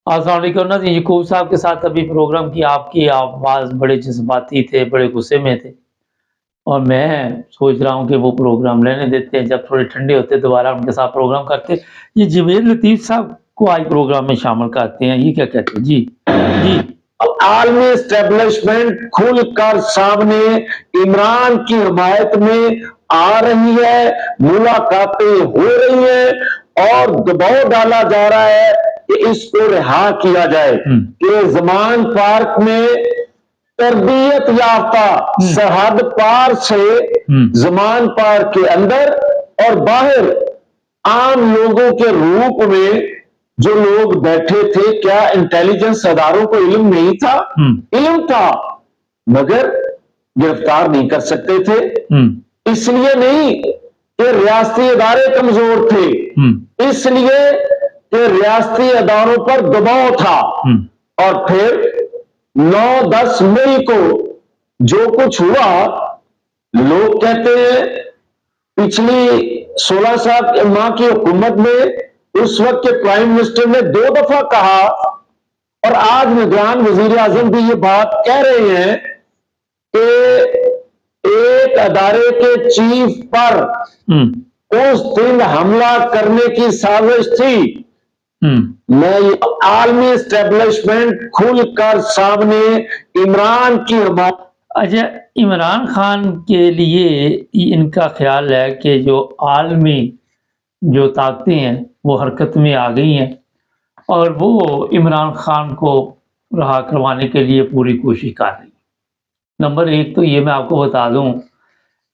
السلام علیکم ناظرین، یعقوب صاحب کے ساتھ ابھی پروگرام کی آپ کی آواز بڑے جذباتی تھے، بڑے غصے میں تھے، اور میں سوچ رہا ہوں کہ وہ پروگرام لینے دیتے ہیں، جب تھوڑے ٹھنڈے ہوتے دوبارہ ان کے ساتھ پروگرام کرتے۔ یہ جوید لطیف صاحب کو آج پروگرام میں شامل کرتے ہیں، یہ کیا کہتے ہیں؟ جی جی عالمی اسٹیبلشمنٹ کھل کر سامنے عمران کی حمایت میں آ رہی ہے، ملاقاتیں ہو رہی ہیں اور دباؤ ڈالا جا رہا ہے کہ اس کو رہا کیا جائے کہ زمان پارک میں تربیت یافتہ سرحد پار سے زمان پارک کے اندر اور باہر عام لوگوں کے روپ میں جو لوگ بیٹھے تھے، کیا انٹیلیجنس اداروں کو علم نہیں تھا؟ علم تھا، مگر گرفتار نہیں کر سکتے تھے۔ اس لیے نہیں کہ ریاستی ادارے کمزور تھے، اس لیے کہ ریاستی اداروں پر دباؤ تھا۔ اور پھر 9-10 مئی کو جو کچھ ہوا، لوگ کہتے ہیں پچھلی 16 ماہ کی حکومت میں اس وقت کے پرائم منسٹر نے 2 دفعہ کہا، اور آج نگران وزیر اعظم بھی یہ بات کہہ رہے ہیں کہ ایک ادارے کے چیف پر اس دن حملہ کرنے کی سازش تھی۔ میں عالمی اسٹیبلشمنٹ کھل کر سامنے عمران کی حمایت۔ اچھا، عمران خان کے لیے ان کا خیال ہے کہ جو عالمی جو طاقتیں ہیں وہ حرکت میں آ گئی ہیں اور وہ عمران خان کو رہا کروانے کے لیے پوری کوشش کر رہی ہیں۔ نمبر 1 تو یہ میں آپ کو بتا دوں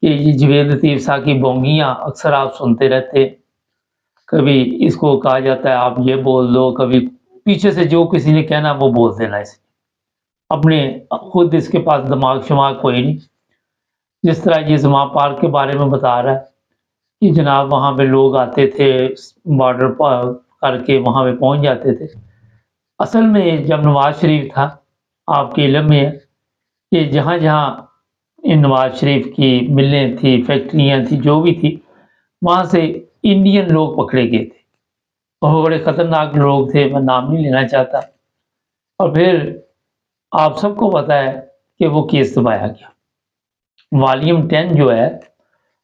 کہ یہ جوید لطیف صاحب کی بونگیاں اکثر آپ سنتے رہتے، کبھی اس کو کہا جاتا ہے آپ یہ بول دو، کبھی پیچھے سے جو کسی نے کہنا وہ بول دینا، اس اپنے خود اس کے پاس دماغ شماغ کوئی نہیں۔ جس طرح یہ زمان پارک کے بارے میں بتا رہا ہے کہ جناب وہاں پہ لوگ آتے تھے، بارڈر پر کر کے وہاں پہ پہنچ جاتے تھے۔ اصل میں جب نواز شریف تھا، آپ کے علم میں ہے کہ جہاں جہاں ان نواز شریف کی ملیں تھی، فیکٹریاں تھی، جو بھی تھی، وہاں سے انڈین لوگ پکڑے گئے تھے، اور بڑے خطرناک لوگ تھے، میں نام نہیں لینا چاہتا۔ اور پھر آپ سب کو پتا ہے کہ وہ کیس دبایا گیا۔ والیوم 10 جو ہے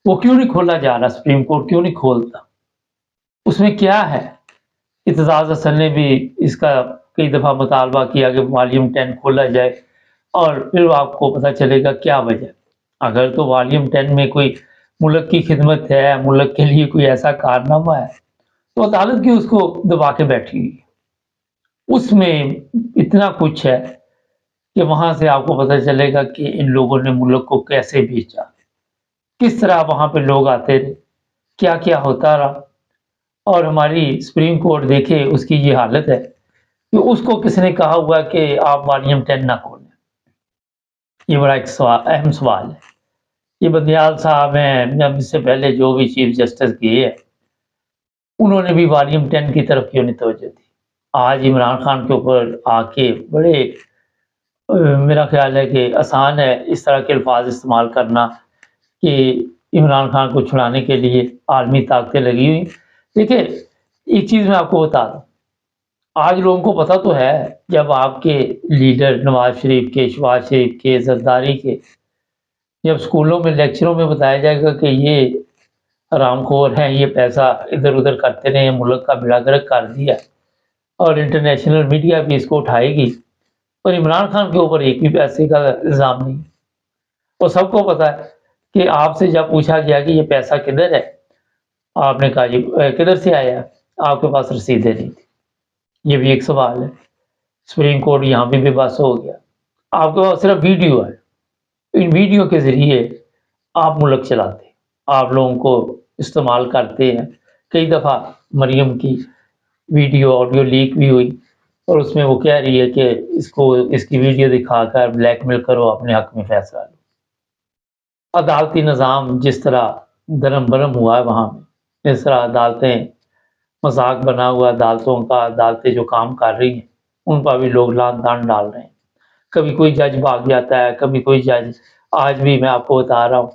وہ کیوں نہیں کھولا جا رہا؟ سپریم کورٹ کیوں نہیں کھولتا؟ اس میں کیا ہے؟ اعتزاز حسن نے بھی اس کا کئی دفعہ مطالبہ کیا کہ والیوم 10 کھولا جائے، اور پھر آپ کو پتہ چلے گا کیا وجہ۔ اگر تو والیوم 10 میں کوئی ملک کی خدمت ہے، ملک کے لیے کوئی ایسا کارنامہ ہے، تو عدالت کیوں اس کو دبا کے بیٹھی ہوئی ہے؟ اس میں اتنا کچھ ہے کہ وہاں سے آپ کو پتہ چلے گا کہ ان لوگوں نے ملک کو کیسے بیچا، کس طرح وہاں پہ لوگ آتے رہے، کیا کیا ہوتا رہا۔ اور ہماری سپریم کورٹ دیکھے اس کی یہ حالت ہے کہ اس کو کس نے کہا ہوا کہ آپ والیوم 10 نہ کھولیں؟ یہ بڑا ایک اہم سوال ہے۔ یہ بندیال صاحب ہیں، جب اس سے پہلے جو بھی چیف جسٹس گئے ہیں، انہوں نے بھی والیوم 10 کی طرف کیوں نہیں توجہ دی؟ آج عمران خان کے اوپر آ کے بڑے میرا خیال ہے کہ آسان ہے اس طرح کے الفاظ استعمال کرنا کہ عمران خان کو چھڑانے کے لیے عالمی طاقتیں لگی ہوئی۔ دیکھیں، ایک چیز میں آپ کو بتا دوں، آج لوگوں کو پتہ تو ہے، جب آپ کے لیڈر نواز شریف کے، شہباز شریف کے، زرداری کے، جب اسکولوں میں لیکچروں میں بتایا جائے گا کہ یہ حرام خور ہیں، یہ پیسہ ادھر ادھر کرتے رہے ہیں، ملک کا بیڑا گرک کر دیا، اور انٹرنیشنل میڈیا بھی اس کو اٹھائے گی، اور عمران خان کے اوپر ایک بھی پیسے کا الزام نہیں۔ اور سب کو پتہ ہے کہ آپ سے جب پوچھا گیا کہ یہ پیسہ کدھر ہے، آپ نے کہا یہ کدھر سے آیا ہے، آپ کے پاس رسیدیں نہیں تھی۔ یہ بھی ایک سوال ہے۔ سپریم کورٹ یہاں بھی بے بس ہو گیا۔ آپ کے پاس صرف ویڈیو ہے، ان ویڈیو کے ذریعے آپ ملک چلاتے ہیں، آپ لوگوں کو استعمال کرتے ہیں۔ کئی دفعہ مریم کی ویڈیو آڈیو لیک بھی ہوئی، اور اس میں وہ کہہ رہی ہے کہ اس کی ویڈیو دکھا کر بلیک میل کرو، اپنے حق میں فیصلہ لو۔ عدالتی نظام جس طرح درم برم ہوا ہے وہاں میں، اس طرح عدالتیں مذاق بنا ہوا عدالتوں کا، عدالتیں جو کام کر رہی ہیں ان پر بھی لوگ لان تان ڈال رہے ہیں۔ کبھی کوئی جج بھاگ جاتا ہے، کبھی کوئی جج۔ آج بھی میں آپ کو بتا رہا ہوں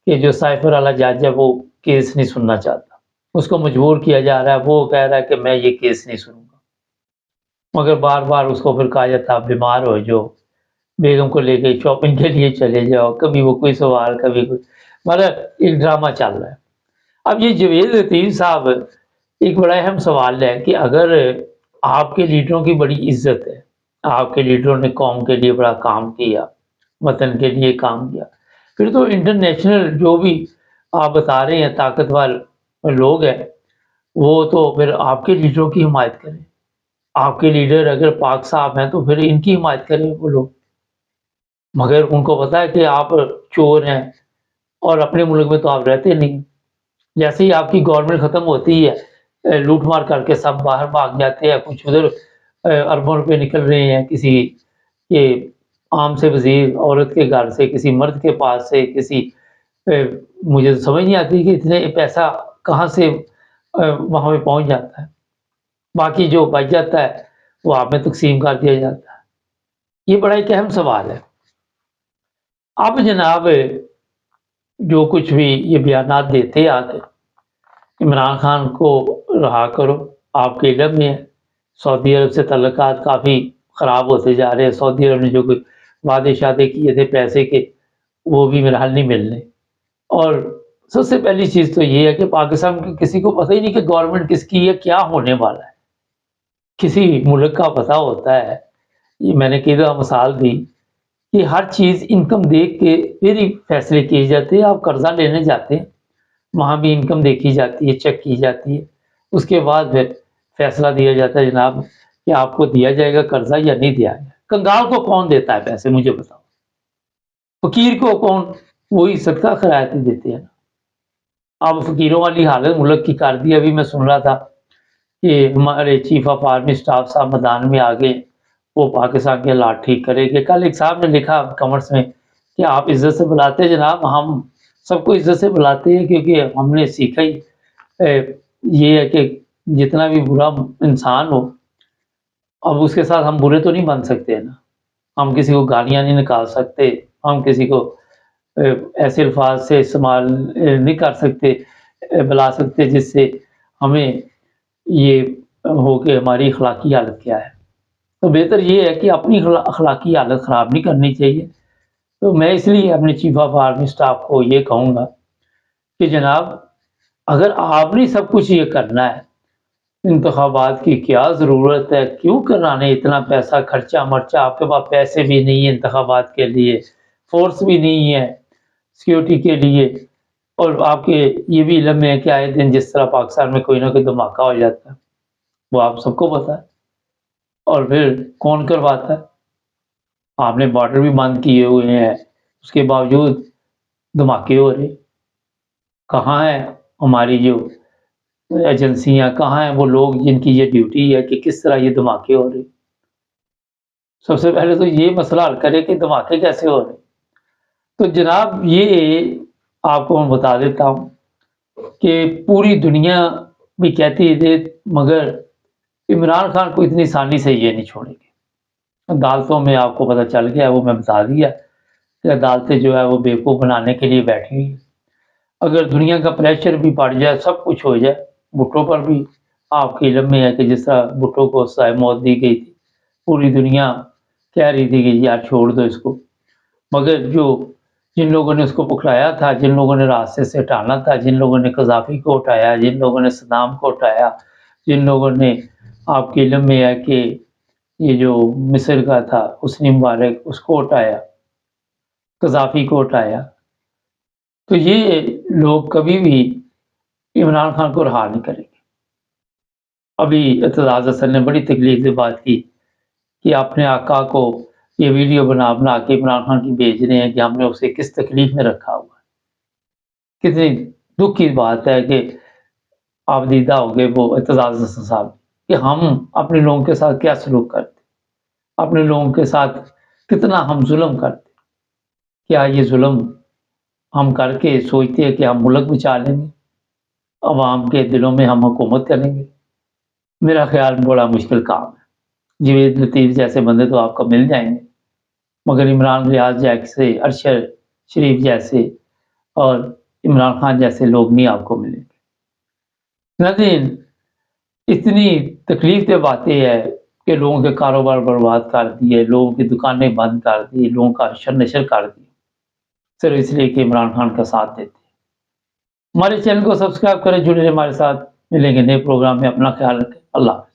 کہ جو سائفر والا جج ہے وہ کیس نہیں سننا چاہتا، اس کو مجبور کیا جا رہا ہے، وہ کہہ رہا ہے کہ میں یہ کیس نہیں سنوں گا۔ مگر بار بار اس کو پھر کہا جاتا آپ بیمار ہو جو بیگم کو لے کے شاپنگ کے لیے چلے جاؤ، کبھی وہ کوئی سوال کبھی کوئی، مطلب ایک ڈرامہ چل رہا ہے۔ اب یہ جوید لطیف صاحب، ایک بڑا اہم سوال ہے کہ اگر آپ کے لیڈروں کی بڑی عزت ہے، آپ کے لیڈروں نے قوم کے لیے بڑا کام کیا، وطن کے لیے کام کیا، پھر تو انٹرنیشنل جو بھی آپ بتا رہے ہیں طاقتور لوگ ہیں، وہ تو پھر آپ کے لیڈروں کی حمایت کریں۔ آپ کے لیڈر اگر پاک صاحب ہیں تو پھر ان کی حمایت کریں وہ لوگ، مگر ان کو پتا ہے کہ آپ چور ہیں اور اپنے ملک میں تو آپ رہتے نہیں۔ جیسے ہی آپ کی گورنمنٹ ختم ہوتی ہے، لوٹ مار کر کے سب باہر بھاگ جاتے ہیں، کچھ ادھر اربوں روپے نکل رہے ہیں کسی کے عام سے وزیر عورت کے گھر سے، کسی مرد کے پاس سے، کسی مجھے تو سمجھ نہیں آتی کہ اتنے پیسہ کہاں سے وہاں پہ پہنچ جاتا ہے، باقی جو بچ جاتا ہے وہ آپ میں تقسیم کر دیا جاتا ہے۔ یہ بڑا ایک اہم سوال ہے۔ اب جناب جو کچھ بھی یہ بیانات دیتے آتے، عمران خان کو رہا کرو، آپ کے علم میں ہے سعودی عرب سے تعلقات کافی خراب ہوتے جا رہے ہیں، سعودی عرب نے جو کوئی وعدے شادے کیے تھے پیسے کے وہ بھی میرا حل نہیں ملنے، اور سب سے پہلی چیز تو یہ ہے کہ پاکستان کے کسی کو پتہ ہی نہیں کہ گورنمنٹ کس کی ہے، کیا ہونے والا ہے۔ کسی ملک کا پتہ ہوتا ہے، یہ میں نے کئی دفعہ مثال دی کہ ہر چیز انکم دیکھ کے پھر ہی فیصلے کیے جاتے ہیں۔ آپ قرضہ لینے جاتے ہیں، وہاں بھی انکم دیکھی جاتی ہے، چیک کی جاتی ہے، اس کے بعد پھر فیصلہ دیا جاتا ہے جناب کہ آپ کو دیا جائے گا قرضہ یا نہیں دیا جائے گا۔ کنگال کو کون دیتا ہے پیسے مجھے بتاؤ؟ فقیر کو کون؟ وہی صدقہ خیراتی دیتے ہیں نا۔ اب فقیروں والی حالت ملک کی کر دی۔ ابھی میں سن رہا تھا کہ ہمارے چیف آف آرمی سٹاف صاحب میدان میں آ گئے، وہ پاکستان کے حالات ٹھیک کرے گے۔ کل ایک صاحب نے لکھا کمنٹس میں کہ آپ عزت سے بلاتے جناب، ہم سب کو عزت سے بلاتے ہیں کیونکہ ہم نے سیکھا ہی یہ ہے کہ جتنا بھی برا انسان ہو، اب اس کے ساتھ ہم برے تو نہیں بن سکتے نا، ہم کسی کو گالیاں نہیں نکال سکتے، ہم کسی کو ایسے الفاظ سے استعمال نہیں کر سکتے، بلا سکتے جس سے ہمیں یہ ہو کہ ہماری اخلاقی حالت کیا ہے۔ تو بہتر یہ ہے کہ اپنی اخلاقی حالت خراب نہیں کرنی چاہیے۔ تو میں اس لیے اپنے چیف آف آرمی سٹاف کو یہ کہوں گا کہ جناب اگر آپ نے سب کچھ یہ کرنا ہے، انتخابات کی کیا ضرورت ہے؟ کیوں کرانے اتنا پیسہ خرچہ مرچہ؟ آپ کے پاس پیسے بھی نہیں ہیں انتخابات کے لیے، فورس بھی نہیں ہے سیکیورٹی کے لیے، اور آپ کے یہ بھی علم میں ہے کہ آئے دن جس طرح پاکستان میں کوئی نہ کوئی دھماکہ ہو جاتا ہے، وہ آپ سب کو پتا ہے، اور پھر کون کرواتا ہے؟ آپ نے بارڈر بھی بند کیے ہوئے ہیں، اس کے باوجود دھماکے ہو رہے۔ کہاں ہے ہماری جو ایجنسیاں، کہاں ہیں وہ لوگ جن کی یہ ڈیوٹی ہے کہ کس طرح یہ دھماکے ہو رہے؟ سب سے پہلے تو یہ مسئلہ حل کرے کہ دھماکے کیسے ہو رہے۔ تو جناب یہ آپ کو میں بتا دیتا ہوں کہ پوری دنیا بھی کہتی ہے مگر عمران خان کو اتنی آسانی سے یہ نہیں چھوڑیں گے۔ عدالتوں میں آپ کو پتہ چل گیا، وہ میں بتا دیا کہ عدالتیں جو ہے وہ بیوقوف بنانے کے لیے بیٹھی ہوئی ہیں۔ اگر دنیا کا پریشر بھی بڑھ جائے، سب کچھ ہو جائے، بھٹو پر بھی آپ کے علم میں ہے کہ جس طرح بھٹو کو سزائے موت دی گئی تھی، پوری دنیا کہہ رہی تھی کہ یار چھوڑ دو اس کو، مگر جن لوگوں نے اس کو پکڑایا تھا، جن لوگوں نے راستے سے ہٹانا تھا، جن لوگوں نے قذافی کو ہٹایا، جن لوگوں نے صدام کو ہٹایا، جن لوگوں نے آپ کے علم میں ہے کہ یہ جو مصر کا تھا حسنی مبارک اس کو ہٹایا، قذافی کو ہٹایا، تو یہ لوگ کبھی بھی عمران خان کو رہا نہیں کریں گے۔ ابھی اعتزاز حسن نے بڑی تکلیف سے بات کی کہ اپنے آقا کو یہ ویڈیو بنا کے عمران خان کی بھیج رہے ہیں کہ ہم نے اسے کس تکلیف میں رکھا ہوا ہے۔ کتنی دکھ کی بات ہے کہ آپ دیدہ ہو گئے وہ اعتزاز حسن صاحب کہ ہم اپنے لوگوں کے ساتھ کیا سلوک کرتے، اپنے لوگوں کے ساتھ کتنا ہم ظلم کرتے، کیا یہ ظلم ہم کر کے سوچتے ہیں کہ ہم ملک بچا لیں گے، عوام کے دلوں میں ہم حکومت کریں گے؟ میرا خیال بڑا مشکل کام ہے۔ جوید لطیف جیسے بندے تو آپ کو مل جائیں گے، مگر عمران ریاض جیسے، ارشد شریف جیسے اور عمران خان جیسے لوگ نہیں آپ کو ملیں گے۔ لیکن اتنی تکلیف دہ باتیں ہیں کہ لوگوں کے کاروبار برباد کر دیے، لوگوں کی دکانیں بند کر دی، لوگوں کا حشر نشر کر دیا، صرف اس لیے کہ عمران خان کا ساتھ دیتے۔ ہمارے چینل کو سبسکرائب کریں، جڑے رہیں ہمارے ساتھ، ملیں گے نئے پروگرام میں، اپنا خیال رکھیں، اللہ حافظ۔